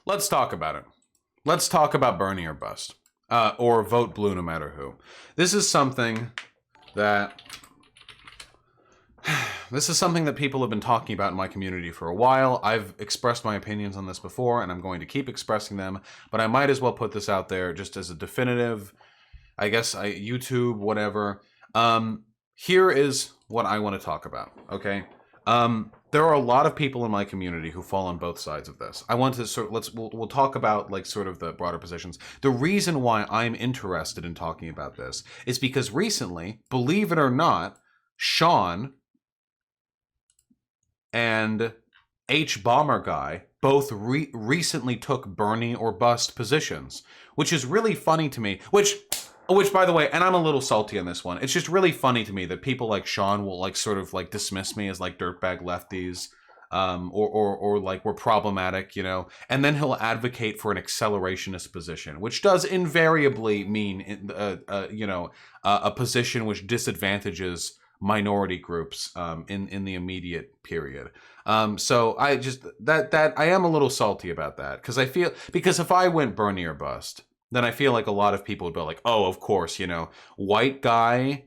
Let's talk about it. Let's talk about Bernie or bust. Or vote blue no matter who. This is something that people have been talking about in my community for a while. I've expressed my opinions on this before, and I'm going to keep expressing them, but I might as well put this out there just as a definitive, YouTube, whatever. Here is what I want to talk about, okay? There are a lot of people in my community who fall on both sides of this. I want to we'll talk about like sort of the broader positions. The reason why I'm interested in talking about this is because recently, believe it or not, Sean and H Bomber Guy both recently took Bernie or bust positions, which is really funny to me, which by the way, and I'm a little salty on this one, it's just really funny to me that people like Sean will like sort of like dismiss me as like dirtbag lefties, or like we're problematic, you know, and then he'll advocate for an accelerationist position, which does invariably mean, a position which disadvantages minority groups in the immediate period. So I just that I am a little salty about that because if I went Bernie or bust, then I feel like a lot of people would be like, oh, of course, you know, white guy,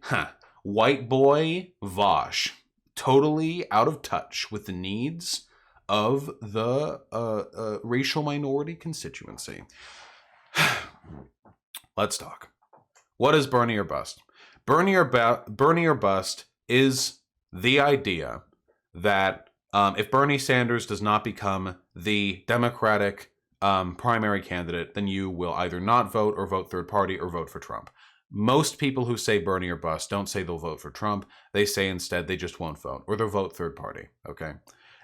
white boy, Vosh, totally out of touch with the needs of the racial minority constituency. Let's talk. What is Bernie or bust? Bernie or bust is the idea that if Bernie Sanders does not become the Democratic primary candidate, then you will either not vote or vote third party or vote for Trump. Most people who say Bernie or bust don't say they'll vote for Trump. They say instead they just won't vote or they'll vote third party. Okay.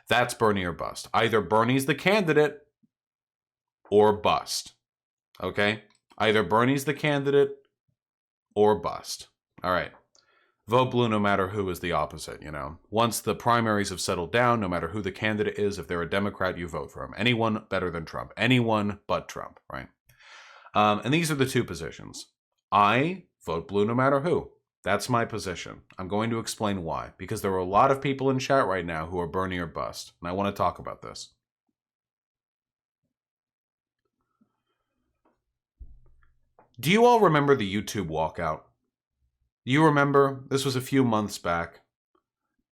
That's Bernie or bust. Either Bernie's the candidate or bust. Okay. Either Bernie's the candidate or bust. All right. Vote blue no matter who is the opposite, you know. Once the primaries have settled down, no matter who the candidate is, if they're a Democrat, you vote for him. Anyone better than Trump. Anyone but Trump, right? And these are the two positions. I vote blue no matter who. That's my position. I'm going to explain why. Because there are a lot of people in chat right now who are Bernie or bust. And I want to talk about this. Do you all remember the YouTube walkout? You remember, this was a few months back,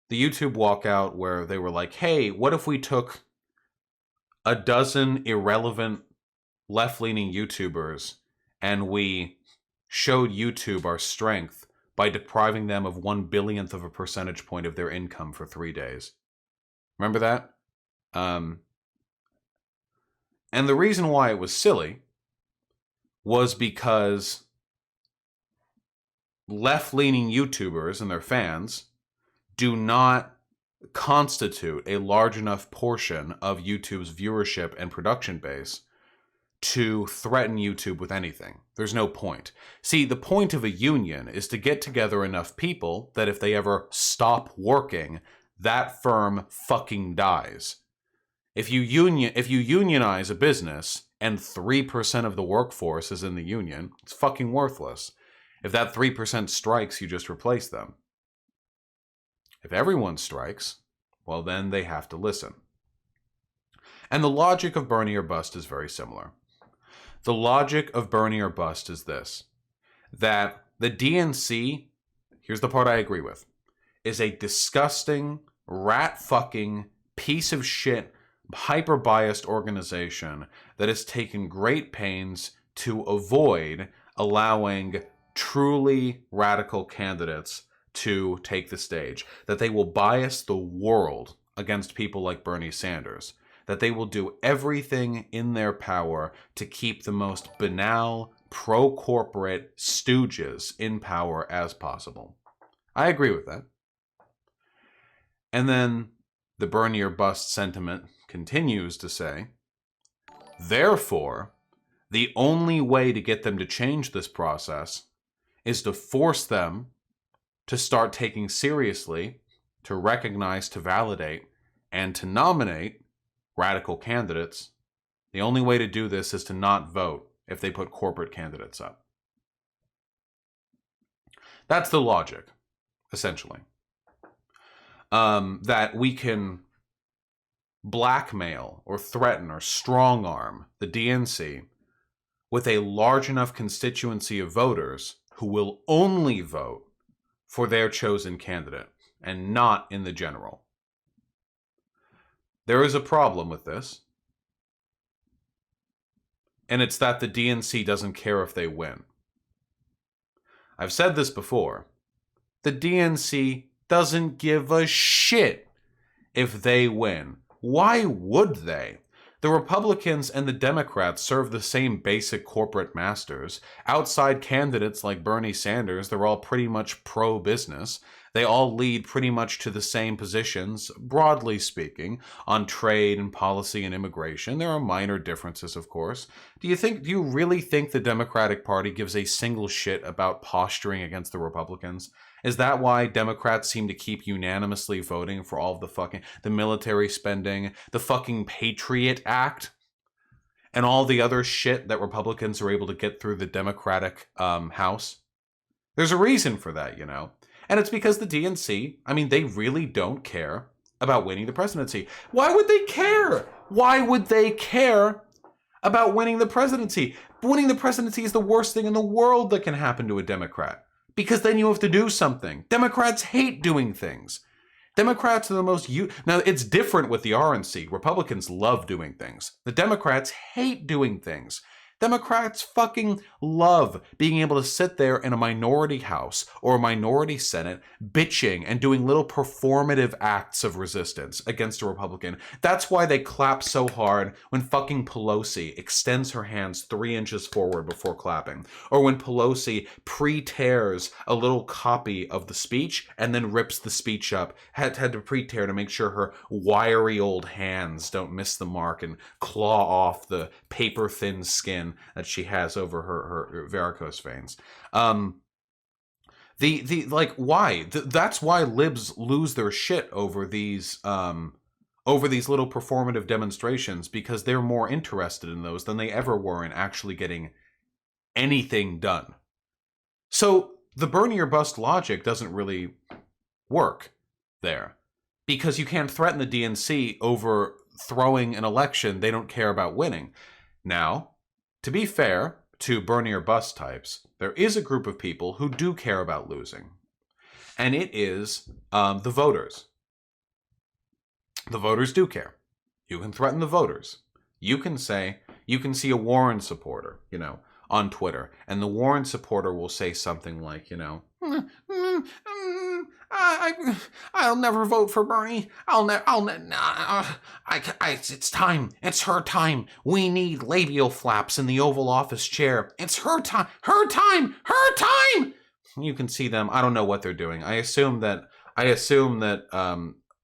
the YouTube walkout where they were like, hey, what if we took a dozen irrelevant left-leaning YouTubers and we showed YouTube our strength by depriving them of 1/1000th of a percentage point of their income for 3 days? Remember that? And the reason why it was silly was because left-leaning YouTubers and their fans do not constitute a large enough portion of YouTube's viewership and production base to threaten YouTube with anything. There's no point. See, the point of a union is to get together enough people that if they ever stop working, that firm fucking dies. If you unionize a business and 3% of the workforce is in the union, it's fucking worthless. If that 3% strikes, you just replace them. If everyone strikes, well, then they have to listen. And the logic of Bernie or bust is very similar. The logic of Bernie or bust is this, that the DNC, here's the part I agree with, is a disgusting, rat-fucking, piece of shit, hyper-biased organization that has taken great pains to avoid allowing truly radical candidates to take the stage, that they will bias the world against people like Bernie Sanders, that they will do everything in their power to keep the most banal, pro-corporate stooges in power as possible. I agree with that. And then the Bernie or bust sentiment continues to say, therefore, the only way to get them to change this process is to force them to start taking seriously, to recognize, to validate, and to nominate radical candidates. The only way to do this is to not vote if they put corporate candidates up. That's the logic, essentially. That we can blackmail or threaten or strong-arm the DNC with a large enough constituency of voters who will only vote for their chosen candidate and not in the general. There is a problem with this, and it's that the DNC doesn't care if they win. I've said this before. The DNC doesn't give a shit if they win. Why would they? The Republicans and the Democrats serve the same basic corporate masters. Outside candidates like Bernie Sanders, they're all pretty much pro-business. They all lead pretty much to the same positions, broadly speaking, on trade and policy and immigration. There are minor differences, of course. Do you really think the Democratic Party gives a single shit about posturing against the Republicans? Is that why Democrats seem to keep unanimously voting for all of the military spending, the fucking Patriot Act, and all the other shit that Republicans are able to get through the Democratic House? There's a reason for that, you know? And it's because the DNC, they really don't care about winning the presidency. Why would they care? Why would they care about winning the presidency? Winning the presidency is the worst thing in the world that can happen to a Democrat. Because then you have to do something. Democrats hate doing things. Democrats are the most... Now, it's different with the RNC. Republicans love doing things. The Democrats hate doing things. Democrats fucking love being able to sit there in a minority house or a minority senate bitching and doing little performative acts of resistance against a Republican. That's why they clap so hard when fucking Pelosi extends her hands 3 inches forward before clapping. Or when Pelosi pre-tears a little copy of the speech and then rips the speech up. Had to pre-tear to make sure her wiry old hands don't miss the mark and claw off the paper-thin skin that she has over her varicose veins. Why? That's why libs lose their shit over these little performative demonstrations, because they're more interested in those than they ever were in actually getting anything done. So the Bernie or bust logic doesn't really work there, because you can't threaten the DNC over throwing an election they don't care about winning. Now, to be fair to Bernie or bust types, there is a group of people who do care about losing. And it is the voters. The voters do care. You can threaten the voters. You can see a Warren supporter, on Twitter, and the Warren supporter will say something like, I'll never vote for Bernie. It's time. It's her time. We need labial flaps in the Oval Office chair. It's her time. Her time. Her time. You can see them. I don't know what they're doing. I assume that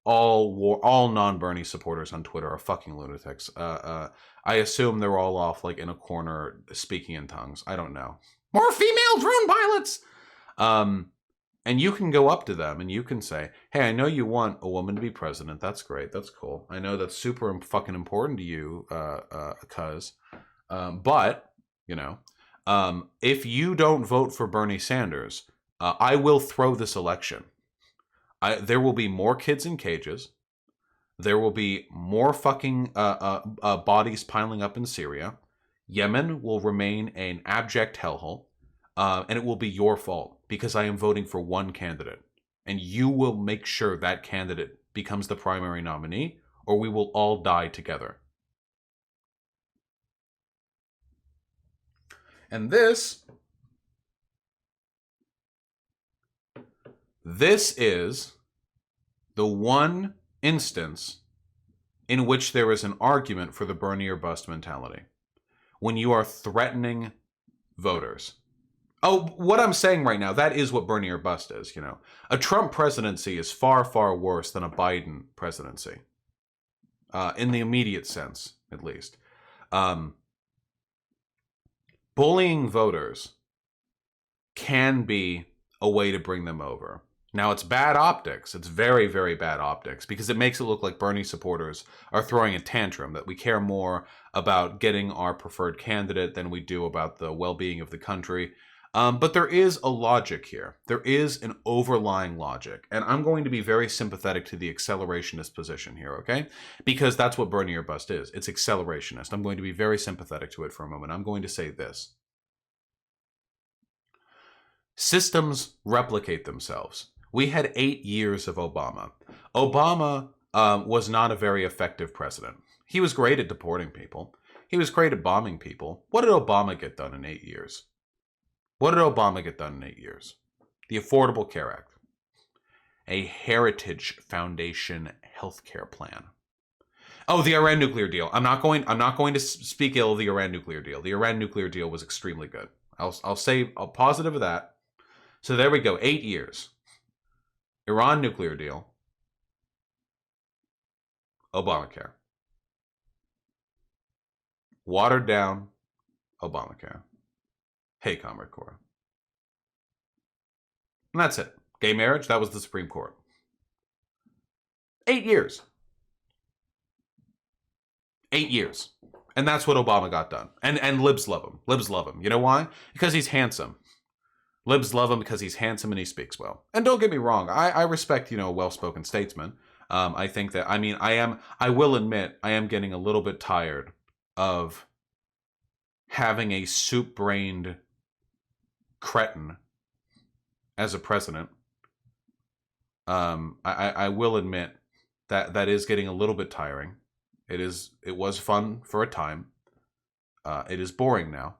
all non-Bernie supporters on Twitter are fucking lunatics. I assume they're all off in a corner speaking in tongues. I don't know. More female drone pilots. And you can go up to them and you can say, hey, I know you want a woman to be president. That's great. That's cool. I know that's super fucking important to you, but, if you don't vote for Bernie Sanders, I will throw this election. There will be more kids in cages. There will be more fucking bodies piling up in Syria. Yemen will remain an abject hellhole. And it will be your fault because I am voting for one candidate. And you will make sure that candidate becomes the primary nominee, or we will all die together. And this is the one instance in which there is an argument for the Bernie or bust mentality. When you are threatening voters. Oh, what I'm saying right now, that is what Bernie or bust is, A Trump presidency is far, far worse than a Biden presidency. In the immediate sense, at least. Bullying voters can be a way to bring them over. Now, it's bad optics. It's very, very bad optics because it makes it look like Bernie supporters are throwing a tantrum, that we care more about getting our preferred candidate than we do about the well-being of the country. But there is a logic here. There is an overlying logic. And I'm going to be very sympathetic to the accelerationist position here, okay? Because that's what Bernie or Bust is. It's accelerationist. I'm going to be very sympathetic to it for a moment. I'm going to say this. Systems replicate themselves. We had 8 years of Obama. Obama was not a very effective president. He was great at deporting people. He was great at bombing people. What did Obama get done in 8 years? What did Obama get done in 8 years? The Affordable Care Act. A Heritage Foundation healthcare plan. Oh, the Iran nuclear deal. I'm not going to speak ill of the Iran nuclear deal. The Iran nuclear deal was extremely good. I'll say a positive of that. So there we go. 8 years. Iran nuclear deal. Obamacare. Watered down Obamacare. Hey, Comrade Cora. And that's it. Gay marriage, that was the Supreme Court. 8 years. 8 years. And that's what Obama got done. And libs love him. Libs love him. You know why? Because he's handsome. Libs love him because he's handsome and he speaks well. And don't get me wrong, I respect, a well-spoken statesman. I think that, I will admit, I am getting a little bit tired of having a soup-brained cretin as a president. I will admit that is getting a little bit tiring. It was fun for a time. It is boring now.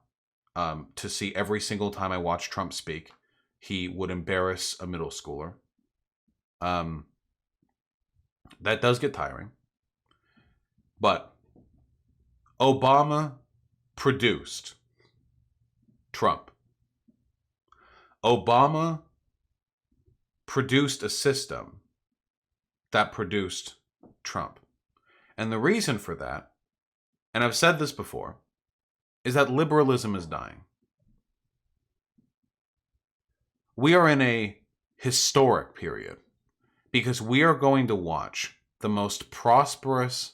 To see every single time I watch Trump speak, he would embarrass a middle schooler. That does get tiring. But Obama produced Trump. Obama produced a system that produced Trump. And the reason for that, and I've said this before, is that liberalism is dying. We are in a historic period because we are going to watch the most prosperous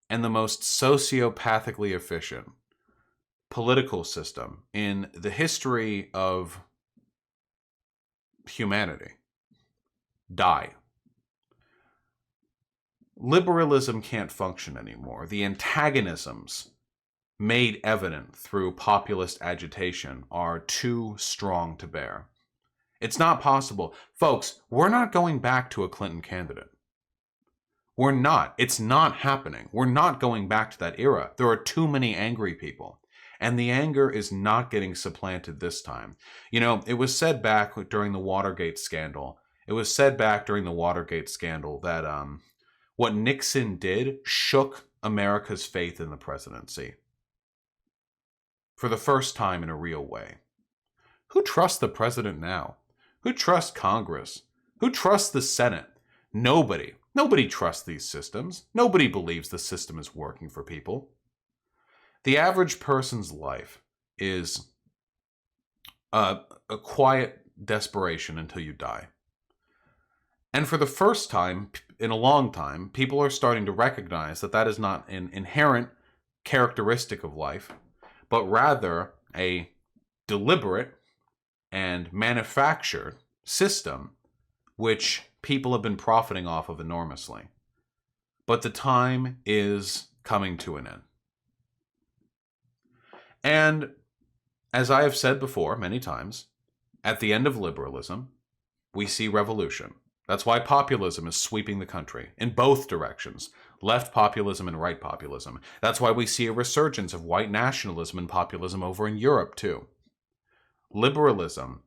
and the most sociopathically efficient political system in the history of humanity die. Liberalism can't function anymore. The antagonisms made evident through populist agitation are too strong to bear. It's not possible. Folks, we're not going back to a Clinton candidate. We're not. It's not happening. We're not going back to that era. There are too many angry people. And the anger is not getting supplanted this time. It was said back during the Watergate scandal. That what Nixon did shook America's faith in the presidency. For the first time in a real way. Who trusts the president now? Who trusts Congress? Who trusts the Senate? Nobody. Nobody trusts these systems. Nobody believes the system is working for people. The average person's life is a quiet desperation until you die. And for the first time in a long time, people are starting to recognize that that is not an inherent characteristic of life, but rather a deliberate and manufactured system which people have been profiting off of enormously. But the time is coming to an end. And as I have said before many times, at the end of liberalism, we see revolution. That's why populism is sweeping the country in both directions, left populism and right populism. That's why we see a resurgence of white nationalism and populism over in Europe, too. Liberalism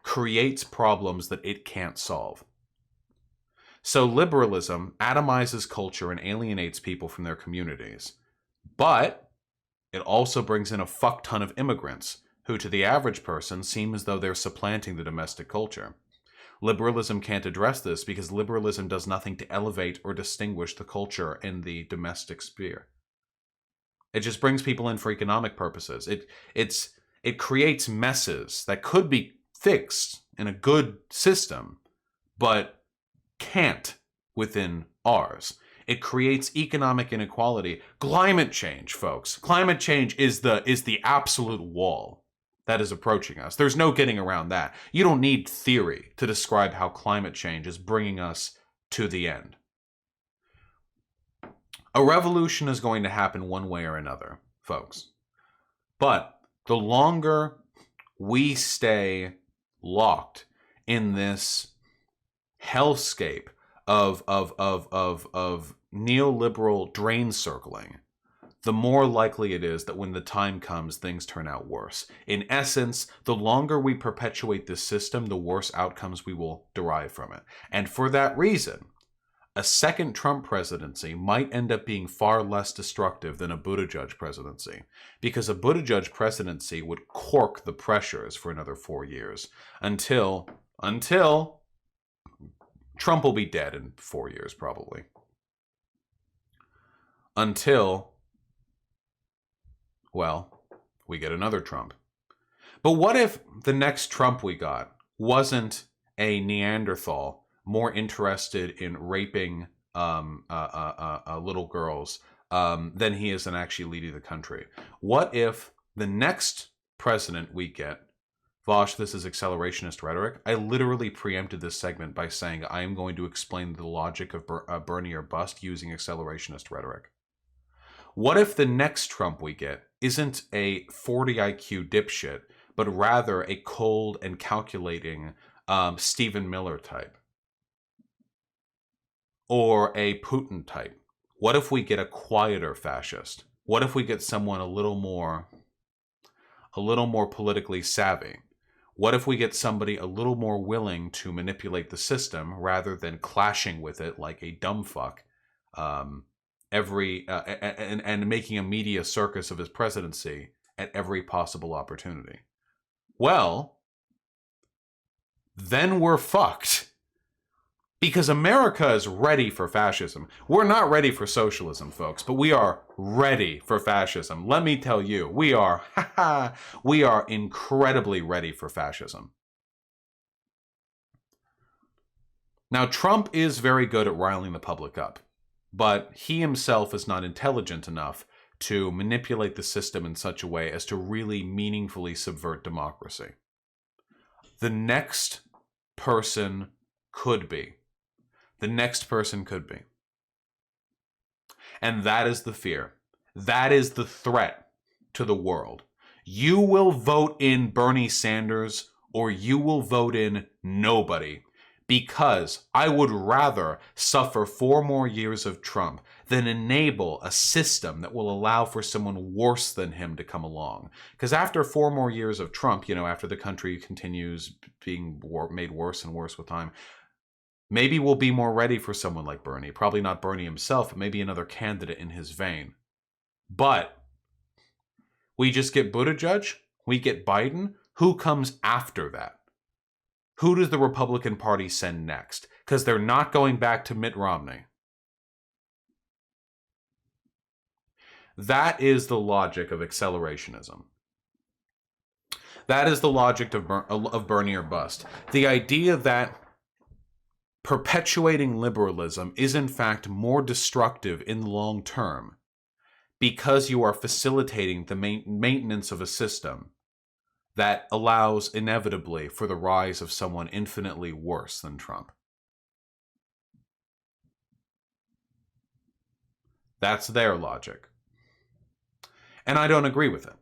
creates problems that it can't solve. So liberalism atomizes culture and alienates people from their communities. But it also brings in a fuck ton of immigrants who, to the average person, seem as though they're supplanting the domestic culture. Liberalism can't address this because liberalism does nothing to elevate or distinguish the culture in the domestic sphere. It just brings people in for economic purposes. It creates messes that could be fixed in a good system, but can't within ours. It creates economic inequality. Climate change, folks. Climate change is the absolute wall that is approaching us. There's no getting around that. You don't need theory to describe how climate change is bringing us to the end. A revolution is going to happen one way or another, folks. But the longer we stay locked in this hellscape of neoliberal drain circling, the more likely it is that when the time comes, things turn out worse. In essence, the longer we perpetuate this system, the worse outcomes we will derive from it. And for that reason, a second Trump presidency might end up being far less destructive than a Buttigieg presidency, because a Buttigieg presidency would cork the pressures for another 4 years until Trump will be dead in 4 years, probably. Until, well, we get another Trump. But what if the next Trump we got wasn't a Neanderthal more interested in raping little girls than he is in actually leading the country? What if the next president we get, Vosh, this is accelerationist rhetoric. I literally preempted this segment by saying I am going to explain the logic of Bernie or bust using accelerationist rhetoric. What if the next Trump we get isn't a 40 IQ dipshit, but rather a cold and calculating Stephen Miller type? Or a Putin type? What if we get a quieter fascist? What if we get someone a little more politically savvy? What if we get somebody a little more willing to manipulate the system rather than clashing with it like a dumb fuck, and making a media circus of his presidency at every possible opportunity? Well, then we're fucked. Because America is ready for fascism. We're not ready for socialism, folks, but we are ready for fascism. Let me tell you, we are incredibly ready for fascism. Now, Trump is very good at riling the public up, but he himself is not intelligent enough to manipulate the system in such a way as to really meaningfully subvert democracy. The next person could be. The next person could be. And that is the fear. That is the threat to the world. You will vote in Bernie Sanders or you will vote in nobody, because I would rather suffer 4 more years of Trump than enable a system that will allow for someone worse than him to come along. Because after 4 more years of Trump, after the country continues being made worse and worse with time, maybe we'll be more ready for someone like Bernie. Probably not Bernie himself, but maybe another candidate in his vein. But we just get Buttigieg, we get Biden. Who comes after that? Who does the Republican Party send next? Because they're not going back to Mitt Romney. That is the logic of accelerationism. That is the logic of Bernie or bust. The idea that perpetuating liberalism is in fact more destructive in the long term because you are facilitating the maintenance of a system that allows inevitably for the rise of someone infinitely worse than Trump. That's their logic. And I don't agree with it.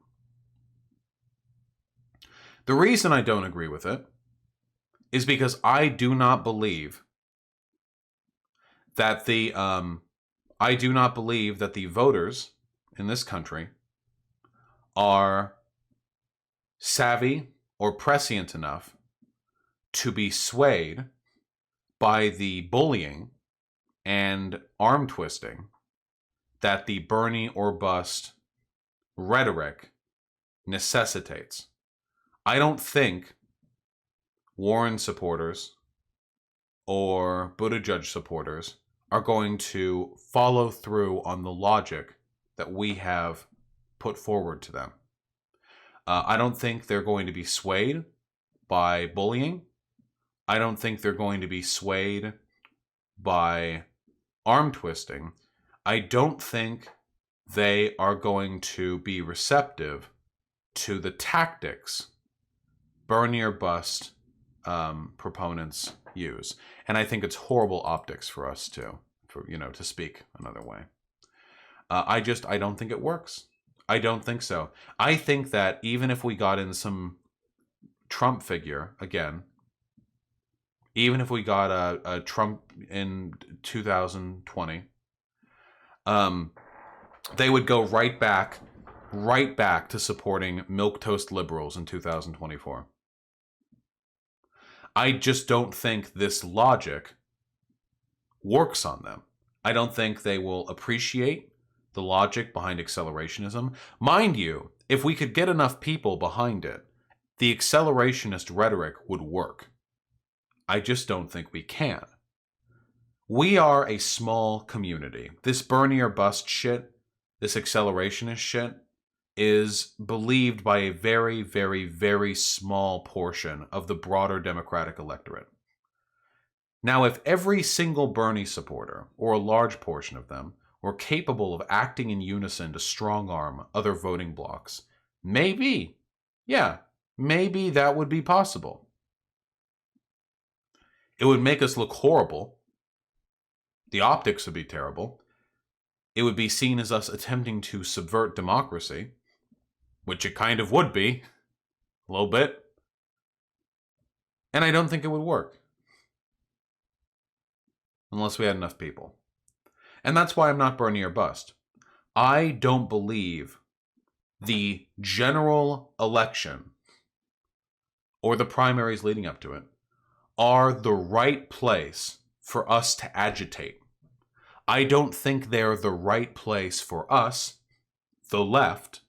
The reason I don't agree with it is because I do not believe that the voters in this country are savvy or prescient enough to be swayed by the bullying and arm twisting that the Bernie or bust rhetoric necessitates. I don't think Warren supporters or Buttigieg supporters are going to follow through on the logic that we have put forward to them. I don't think they're going to be swayed by bullying. I don't think they're going to be swayed by arm twisting. I don't think they are going to be receptive to the tactics burn your bust proponents use. And I think it's horrible optics for us to speak another way. I don't think it works. I don't think so. I think that even if we got in some Trump figure again, even if we got a Trump in 2020, they would go right back to supporting milquetoast liberals in 2024. I just don't think this logic works on them. I don't think they will appreciate the logic behind accelerationism. Mind you, if we could get enough people behind it, the accelerationist rhetoric would work. I just don't think we can. We are a small community. This Bernie or bust shit, this accelerationist shit, is believed by a very, very, very small portion of the broader Democratic electorate. Now, if every single Bernie supporter, or a large portion of them, were capable of acting in unison to strong-arm other voting blocs, maybe that would be possible. It would make us look horrible. The optics would be terrible. It would be seen as us attempting to subvert democracy, which it kind of would be, a little bit. And I don't think it would work. Unless we had enough people. And that's why I'm not Bernie or bust. I don't believe the general election or the primaries leading up to it are the right place for us to agitate. I don't think they're the right place for us, the left,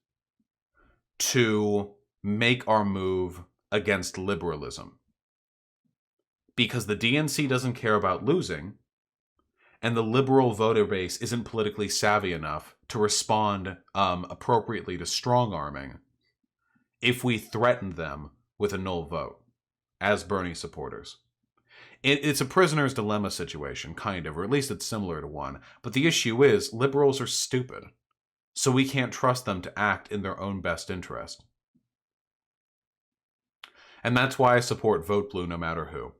to make our move against liberalism. Because the DNC doesn't care about losing, and the liberal voter base isn't politically savvy enough to respond appropriately to strong-arming if we threaten them with a null vote as Bernie supporters. It's a prisoner's dilemma situation, kind of, or at least it's similar to one. But the issue is, liberals are stupid, so we can't trust them to act in their own best interest. And that's why I support Vote Blue no matter who.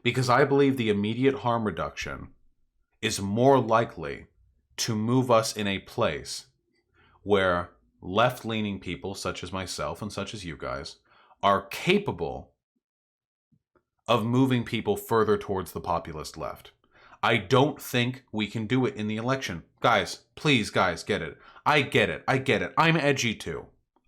Because I believe the immediate harm reduction is more likely to move us in a place where left-leaning people, such as myself and such as you guys, are capable of moving people further towards the populist left. I don't think we can do it in the election. Guys, please, guys, get it. I get it. I'm edgy too.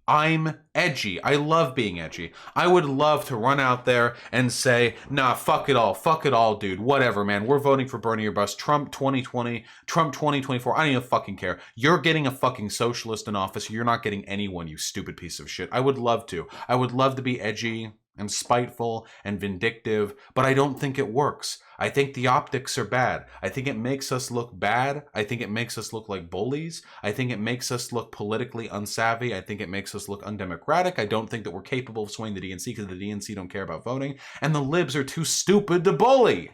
I'm edgy. I love being edgy. I would love to run out there and say, nah, fuck it all, dude. Whatever, man. We're voting for Bernie or bust. Trump 2020, Trump 2024. I don't even fucking care. You're getting a fucking socialist in office. You're not getting anyone, you stupid piece of shit. I would love to. I would love to be edgy and spiteful and vindictive, but I don't think it works. I think the optics are bad. I think it makes us look bad. I think it makes us look like bullies. I think it makes us look politically unsavvy. I think it makes us look undemocratic. I don't think that we're capable of swaying the DNC because the DNC don't care about voting. And the libs are too stupid to bully.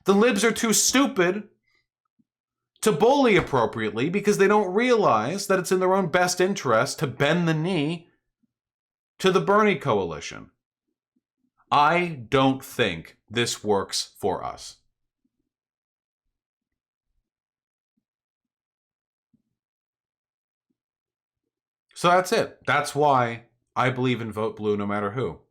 The libs are too stupid to bully appropriately because they don't realize that it's in their own best interest to bend the knee to the Bernie coalition. I don't think this works for us. So that's it. That's why I believe in Vote Blue no matter who.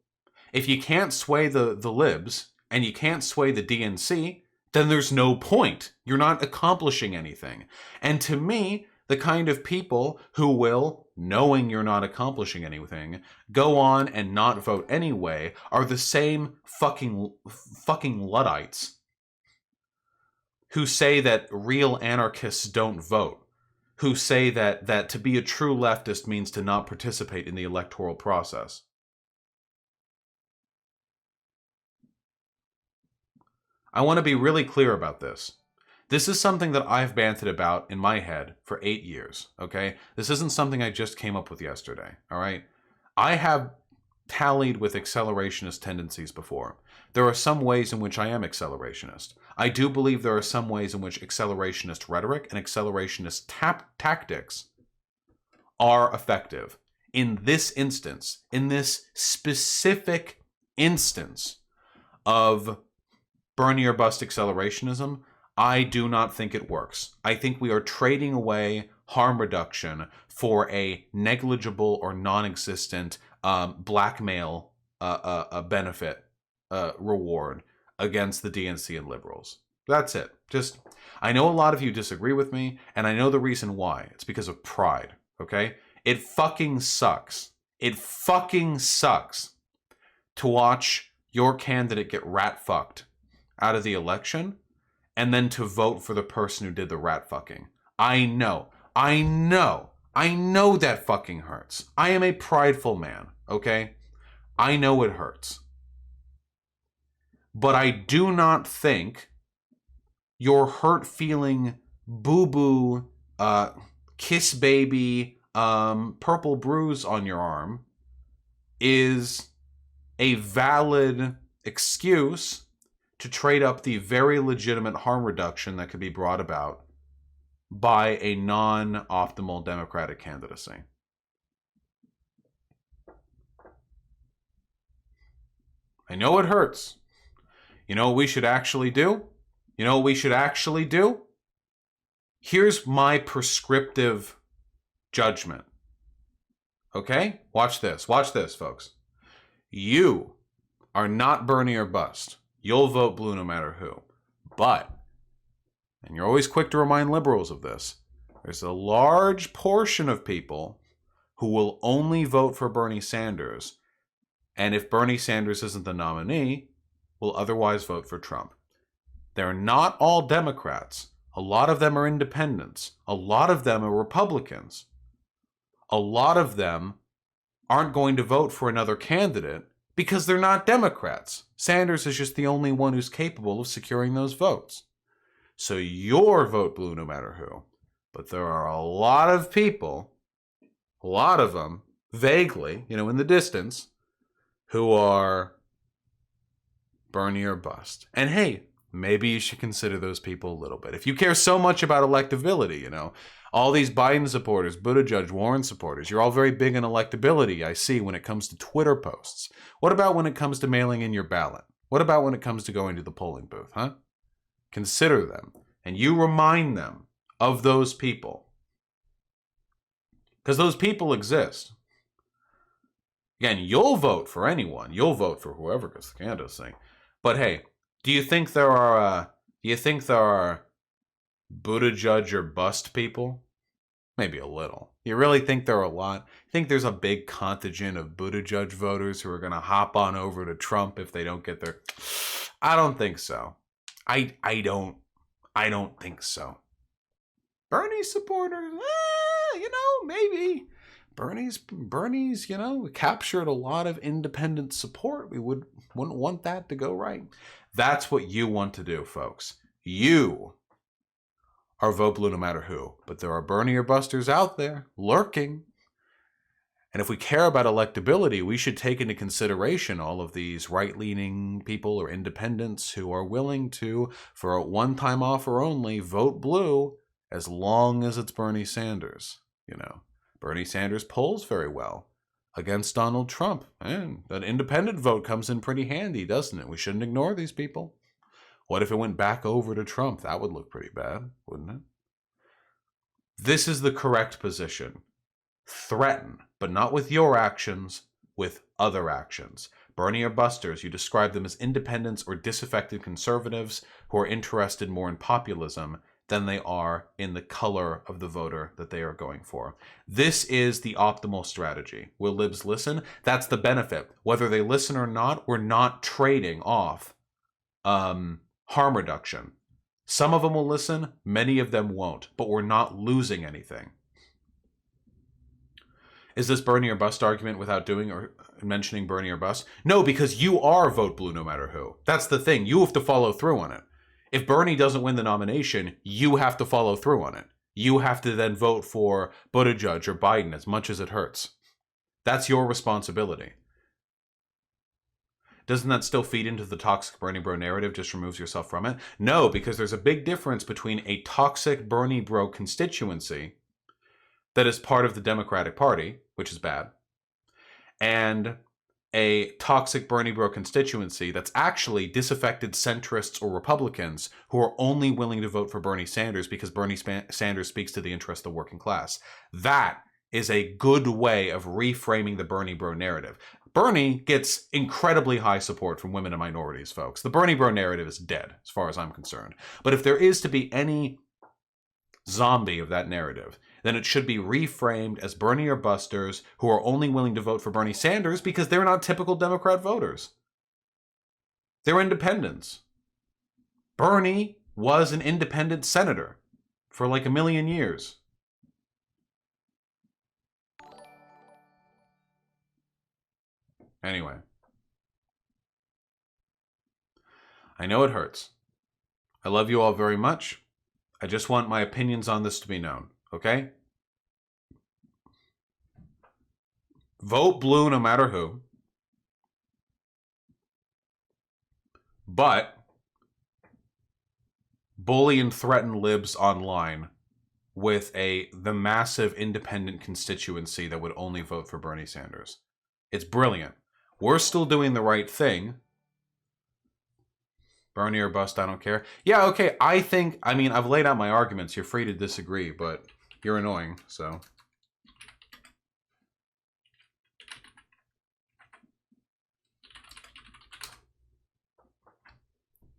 If you can't sway the libs and you can't sway the DNC, then there's no point. You're not accomplishing anything. And to me, the kind of people who will, knowing you're not accomplishing anything, go on and not vote anyway are the same fucking Luddites who say that real anarchists don't vote, who say that to be a true leftist means to not participate in the electoral process. I want to be really clear about this. This is something that I've bantered about in my head for 8 years, okay? This isn't something I just came up with yesterday, all right? I have tallied with accelerationist tendencies before. There are some ways in which I am accelerationist. I do believe there are some ways in which accelerationist rhetoric and accelerationist tactics are effective in this instance, in this specific instance of Bernie or bust accelerationism, I do not think it works. I think we are trading away harm reduction for a negligible or non-existent blackmail benefit reward against the DNC and liberals. That's it. Just, I know a lot of you disagree with me, and I know the reason why. It's because of pride, okay? It fucking sucks. It fucking sucks to watch your candidate get rat fucked out of the election and then to vote for the person who did the rat fucking. I know that fucking hurts. I am a prideful man, okay? I know it hurts. But I do not think your hurt feeling boo-boo, kiss baby, purple bruise on your arm is a valid excuse to trade up the very legitimate harm reduction that could be brought about by a non-optimal Democratic candidacy. I know it hurts. You know what we should actually do? Here's my prescriptive judgment. Okay? Watch this, folks. You are not Bernie or bust. You'll vote blue no matter who. But, and you're always quick to remind liberals of this, there's a large portion of people who will only vote for Bernie Sanders, and if Bernie Sanders isn't the nominee, will otherwise vote for Trump. They're not all Democrats. A lot of them are independents. A lot of them are Republicans. A lot of them aren't going to vote for another candidate because they're not Democrats. Sanders is just the only one who's capable of securing those votes. So your vote blue no matter who. But there are a lot of people, a lot of them, vaguely, in the distance, who are Bernie or bust. And hey, maybe you should consider those people a little bit. If you care so much about electability, all these Biden supporters, Buttigieg, Warren supporters, you're all very big on electability, I see, when it comes to Twitter posts. What about when it comes to mailing in your ballot? What about when it comes to going to the polling booth, huh? Consider them. And you remind them of those people. Because those people exist. Again, you'll vote for anyone. You'll vote for whoever gets the candidacy. But hey, do you think there are Buttigieg or bust people? Maybe a little. You really think there are a lot? You think there's a big contingent of Buttigieg voters who are going to hop on over to Trump if they don't get their... I don't think so. I don't think so. Bernie supporters, maybe. Bernie's, captured a lot of independent support. We wouldn't want that to go right. That's what you want to do, folks. You are vote blue no matter who. But there are Bernie or busters out there lurking. And if we care about electability, we should take into consideration all of these right-leaning people or independents who are willing to, for a one-time offer only, vote blue as long as it's Bernie Sanders. Bernie Sanders polls very well against Donald Trump. And that independent vote comes in pretty handy, doesn't it? We shouldn't ignore these people. What if it went back over to Trump? That would look pretty bad, wouldn't it? This is the correct position. Threaten, but not with your actions, with other actions. Bernie or busters, you describe them as independents or disaffected conservatives who are interested more in populism than they are in the color of the voter that they are going for. This is the optimal strategy. Will libs listen? That's the benefit. Whether they listen or not, we're not trading off harm reduction. Some of them will listen, many of them won't, but we're not losing anything. Is this Bernie or bust argument without doing or mentioning Bernie or bust? No, because you are vote blue no matter who. That's the thing. You have to follow through on it. If Bernie doesn't win the nomination, you have to follow through on it. You have to then vote for Buttigieg or Biden as much as it hurts. That's your responsibility. Doesn't that still feed into the toxic Bernie bro narrative, just removes yourself from it? No, because there's a big difference between a toxic Bernie bro constituency that is part of the Democratic Party, which is bad, and a toxic Bernie bro constituency that's actually disaffected centrists or Republicans who are only willing to vote for Bernie Sanders because Bernie Sanders speaks to the interest of the working class. That is a good way of reframing the Bernie bro narrative. Bernie gets incredibly high support from women and minorities, folks. The Bernie bro narrative is dead, as far as I'm concerned. But if there is to be any zombie of that narrative, then it should be reframed as Bernie or busters who are only willing to vote for Bernie Sanders because they're not typical Democrat voters. They're independents. Bernie was an independent senator for like a million years. Anyway. I know it hurts. I love you all very much. I just want my opinions on this to be known, okay? Vote blue no matter who. But bully and threaten libs online with the massive independent constituency that would only vote for Bernie Sanders. It's brilliant. We're still doing the right thing. Bernie or bust, I don't care. Yeah, okay, I mean, I've laid out my arguments. You're free to disagree, but you're annoying, so.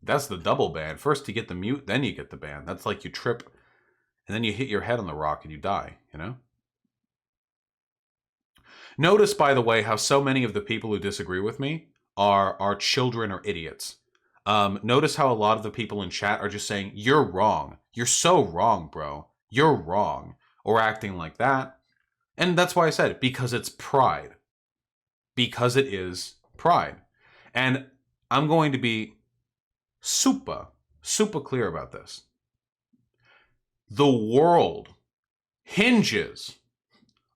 That's the double ban. First you get the mute, then you get the ban. That's like you trip, and then you hit your head on the rock and you die, you know? Notice, by the way, how so many of the people who disagree with me are children or idiots. Notice how a lot of the people in chat are just saying, you're wrong. You're so wrong, bro. You're wrong. Or acting like that. And that's why I said, because it's pride. Because it is pride. And I'm going to be super clear about this. The world hinges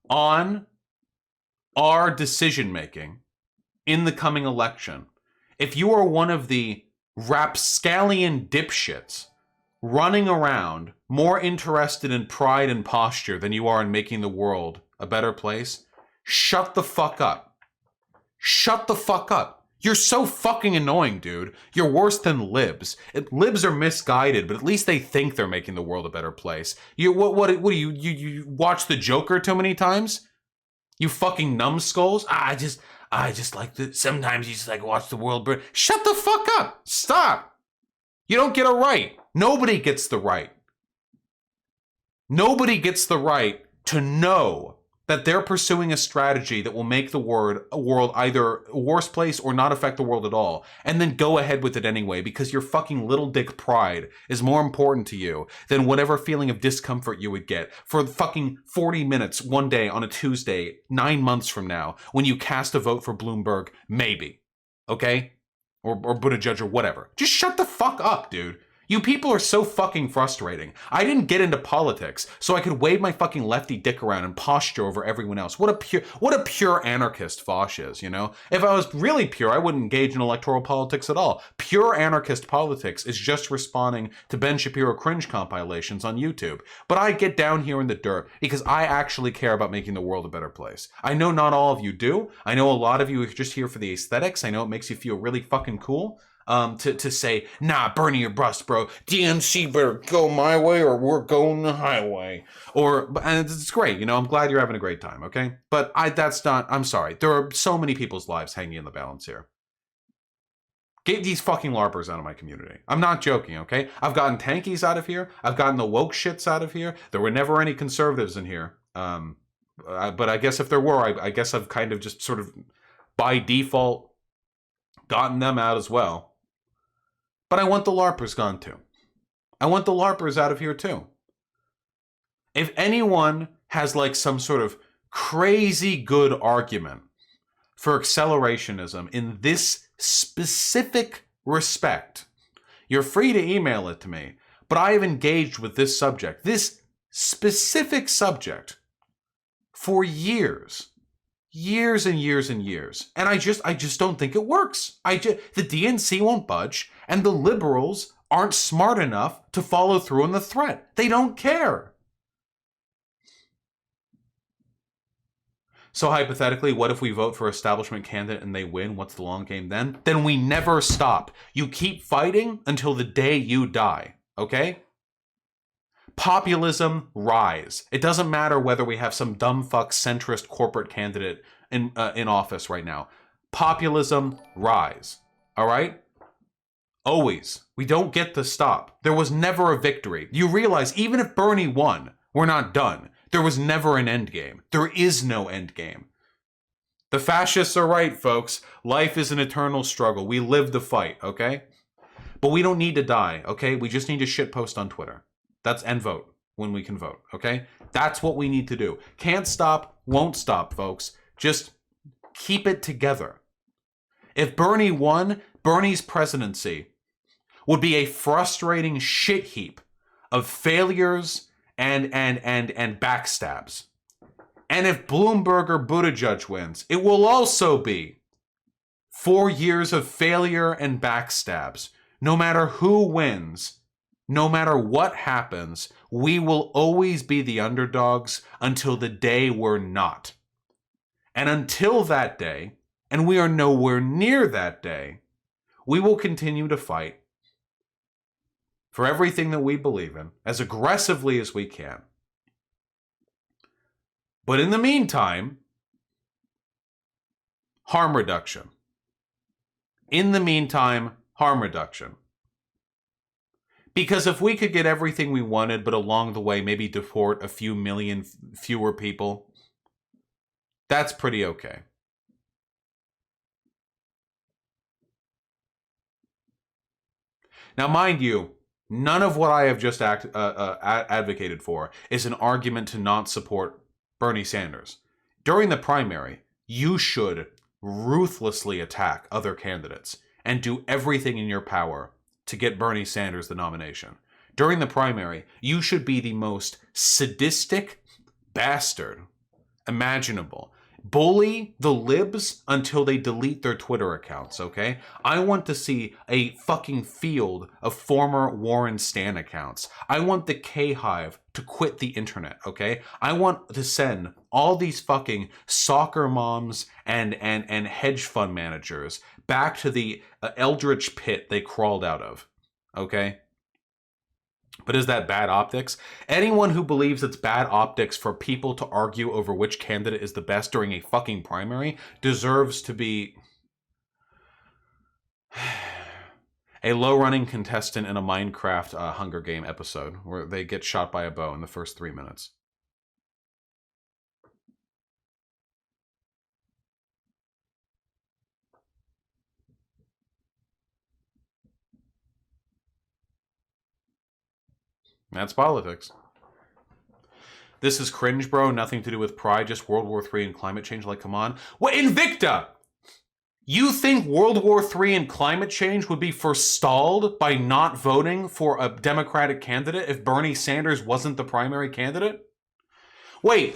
on our decision-making in the coming election. If you are one of the rapscallion dipshits running around more interested in pride and posture than you are in making the world a better place, shut the fuck up. Shut the fuck up. You're so fucking annoying, dude. You're worse than libs. Libs are misguided, but at least they think they're making the world a better place. What do you watch The Joker too many times? You fucking numbskulls. I just like to, sometimes you just like watch the world burn. Shut the fuck up. Stop. You don't get a right. Nobody gets the right. Nobody gets the right to know that they're pursuing a strategy that will make the world either a worse place or not affect the world at all, and then go ahead with it anyway because your fucking little dick pride is more important to you than whatever feeling of discomfort you would get for fucking 40 minutes one day on a Tuesday 9 months from now when you cast a vote for Bloomberg, maybe. Okay? Or Buttigieg or whatever. Just shut the fuck up, dude. You people are so fucking frustrating. I didn't get into politics so I could wave my fucking lefty dick around and posture over everyone else. What a pure anarchist Foch is, you know? If I was really pure, I wouldn't engage in electoral politics at all. Pure anarchist politics is just responding to Ben Shapiro cringe compilations on YouTube. But I get down here in the dirt because I actually care about making the world a better place. I know not all of you do. I know a lot of you are just here for the aesthetics. I know it makes you feel really fucking cool. To say, nah, Bernie or bust, bro. DNC better go my way or we're going the highway. And it's great, you know, I'm glad you're having a great time, okay? But I'm sorry. There are so many people's lives hanging in the balance here. Get these fucking LARPers out of my community. I'm not joking, okay? I've gotten tankies out of here. I've gotten the woke shits out of here. There were never any conservatives in here. But I guess if there were, I guess I've kind of just sort of by default gotten them out as well. But I want the LARPers gone too. I want the LARPers out of here too. If anyone has like some sort of crazy good argument for accelerationism in this specific respect, you're free to email it to me. But I have engaged with this specific subject, for years. Years and years and years. And I just don't think it works. The DNC won't budge, and the liberals aren't smart enough to follow through on the threat. They don't care. So hypothetically, what if we vote for establishment candidate and they win? What's the long game then? Then we never stop. You keep fighting until the day you die, okay? Populism, rise. It doesn't matter whether we have some dumb fuck centrist corporate candidate in office right now. Populism, rise. All right? Always. We don't get to stop. There was never a victory. You realize even if Bernie won, we're not done. There was never an end game. There is no end game. The fascists are right, folks. Life is an eternal struggle. We live the fight, okay? But we don't need to die, okay? We just need to shitpost on Twitter. And vote when we can vote, okay? That's what we need to do. Can't stop, won't stop, folks. Just keep it together. If Bernie won, Bernie's presidency would be a frustrating shit heap of failures and backstabs. And if Bloomberg or Buttigieg wins, it will also be 4 years of failure and backstabs. No matter who wins, no matter what happens, we will always be the underdogs until the day we're not. And until that day, and we are nowhere near that day, we will continue to fight for everything that we believe in as aggressively as we can. But in the meantime, harm reduction. In the meantime, harm reduction. Because if we could get everything we wanted, but along the way maybe deport a few million fewer people, that's pretty okay. Now, mind you, none of what I have just advocated for is an argument to not support Bernie Sanders. During the primary, you should ruthlessly attack other candidates and do everything in your power to get Bernie Sanders the nomination. During the primary, you should be the most sadistic bastard imaginable. Bully the libs until they delete their Twitter accounts, okay? I want to see a fucking field of former Warren Stan accounts. I want the K-Hive to quit the internet, okay? I want to send all these fucking soccer moms and hedge fund managers back to the eldritch pit they crawled out of, okay? But is that bad optics? Anyone who believes it's bad optics for people to argue over which candidate is the best during a fucking primary deserves to be a low-running contestant in a Minecraft Hunger Game episode where they get shot by a bow in the first 3 minutes. That's politics. This is cringe, bro. Nothing to do with pride, just World War III and climate change. Like, come on. What, Invicta? You think World War III and climate change would be forestalled by not voting for a Democratic candidate if Bernie Sanders wasn't the primary candidate? Wait,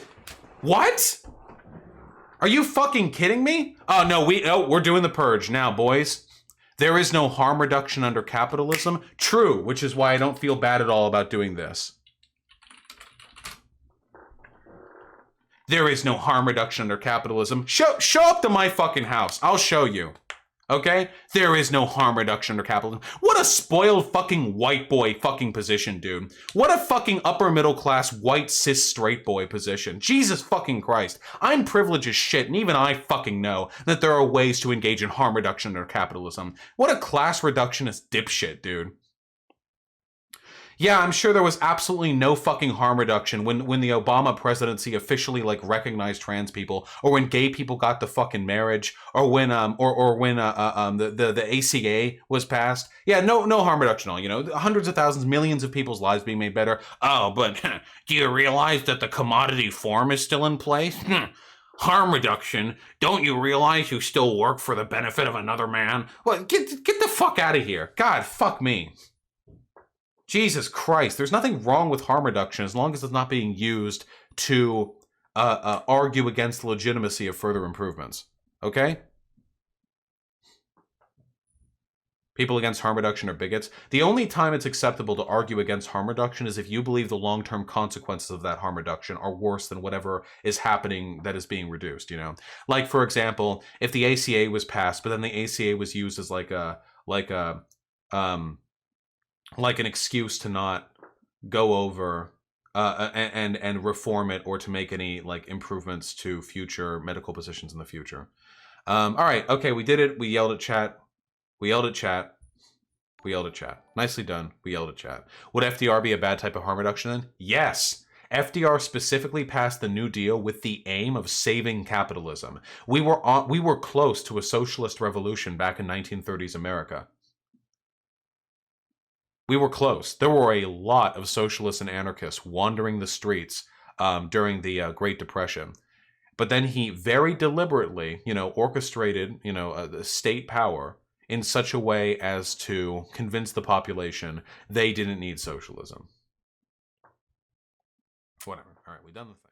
what? Are you fucking kidding me? Oh, no, we're doing the purge now, boys. There is no harm reduction under capitalism. True, which is why I don't feel bad at all about doing this. There is no harm reduction under capitalism. Show up to my fucking house. I'll show you. Okay? There is no harm reduction under capitalism. What a spoiled fucking white boy fucking position, dude. What a fucking upper middle class white cis straight boy position. Jesus fucking Christ. I'm privileged as shit, and even I fucking know that there are ways to engage in harm reduction under capitalism. What a class reductionist dipshit, dude. Yeah, I'm sure there was absolutely no fucking harm reduction when the Obama presidency officially like recognized trans people, or when gay people got the fucking marriage, or when the ACA was passed. Yeah, no harm reduction at all. You know, hundreds of thousands, millions of people's lives being made better. Oh, but do you realize that the commodity form is still in place? Harm reduction? Don't you realize you still work for the benefit of another man? Well, get the fuck out of here. God, fuck me. Jesus Christ, there's nothing wrong with harm reduction as long as it's not being used to argue against the legitimacy of further improvements. Okay? People against harm reduction are bigots. The only time it's acceptable to argue against harm reduction is if you believe the long-term consequences of that harm reduction are worse than whatever is happening that is being reduced, you know? Like, for example, if the ACA was passed, but then the ACA was used as like an excuse to not go over and reform it, or to make any like improvements to future medical positions in the future. All right, okay, we did it. We yelled at chat. We yelled at chat. We yelled at chat. Nicely done. We yelled at chat. Would FDR be a bad type of harm reduction then? Yes. FDR specifically passed the New Deal with the aim of saving capitalism. We were close to a socialist revolution back in 1930s America. We were close. There were a lot of socialists and anarchists wandering the streets during the Great Depression. But then he very deliberately, orchestrated, the state power in such a way as to convince the population they didn't need socialism. Whatever. All right, we done the thing.